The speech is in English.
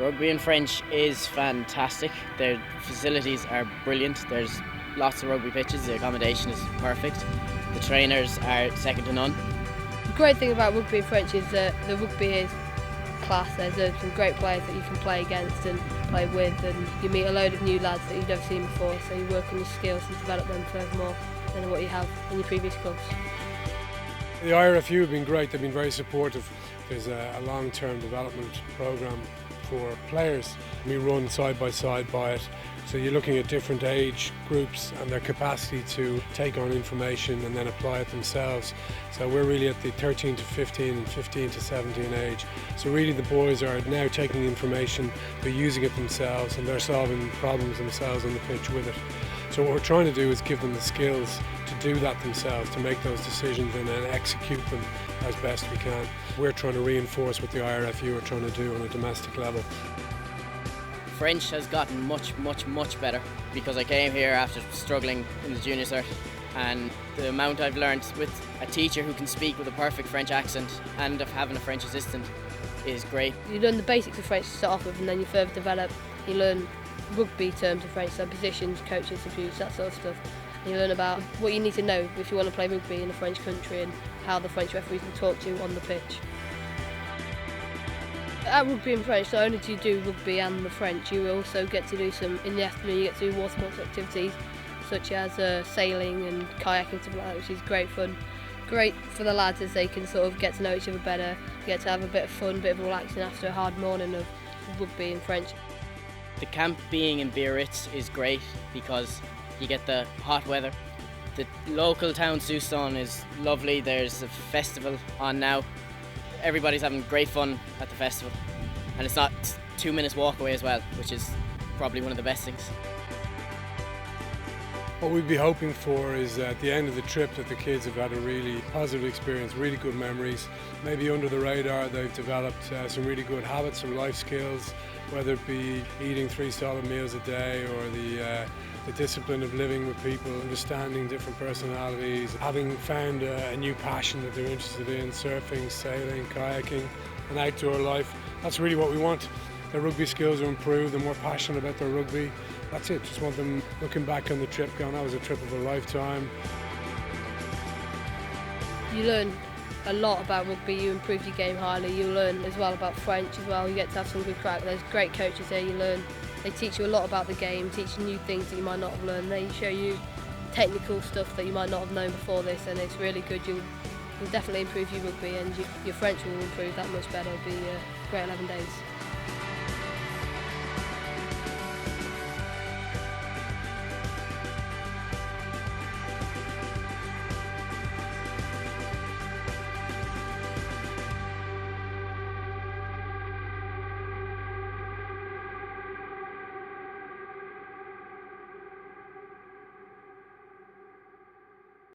Rugby in French is fantastic. Their facilities are brilliant. There's lots of rugby pitches. The accommodation is perfect. The trainers are second to none. The great thing about rugby in French is that the rugby is class. There's some great players that you can play against and play with, and you meet a load of new lads that you've never seen before, so you work on your skills and develop them furthermore than what you have in your previous clubs. The IRFU have been great. They've been very supportive. There's a long-term development programme for players. We run side by side by it. So you're looking at different age groups and their capacity to take on information and then apply it themselves. So we're really at the 13 to 15 and 15 to 17 age. So really the boys are now taking information, they're using it themselves and they're solving problems themselves on the pitch with it. So what we're trying to do is give them the skills to do that themselves, to make those decisions and then execute them as best we can. We're trying to reinforce what the IRFU are trying to do on a domestic level. French has gotten much better because I came here after struggling in the junior cert, and the amount I've learned with a teacher who can speak with a perfect French accent and of having a French assistant is great. You learn the basics of French to start off with, and then you further develop. You learn rugby terms of French, so positions, coaches, abuse, that sort of stuff. And you learn about what you need to know if you want to play rugby in a French country and how the French referees will talk to you on the pitch. At Rugby in French, not only do you do rugby and the French, you also get to do some, in the afternoon you get to do water sports activities such as sailing and kayaking, stuff like that, which is great fun. Great for the lads as they can sort of get to know each other better, get to have a bit of fun, a bit of relaxing after a hard morning of rugby in French. The camp being in Biarritz is great because you get the hot weather. The local town Souston is lovely. There's a festival on now. Everybody's having great fun at the festival, and it's not 2 minutes walk away as well, which is probably one of the best things. What we'd be hoping for is at the end of the trip that the kids have had a really positive experience, really good memories. Maybe under the radar they've developed some really good habits, some life skills, whether it be eating 3 solid meals a day or the discipline of living with people, understanding different personalities, having found a new passion that they're interested in, surfing, sailing, kayaking, and outdoor life. That's really what we want. Their rugby skills are improved, they're more passionate about their rugby. That's it, just want them looking back on the trip going, that was a trip of a lifetime. You learn a lot about rugby, you improve your game highly, you learn as well about French as well, you get to have some good crack. There's great coaches here, they teach you a lot about the game, teach you new things that you might not have learned. They show you technical stuff that you might not have known before this, and it's really good. You'll definitely improve your rugby, and your French will improve that much better. It'll be a great 11 days.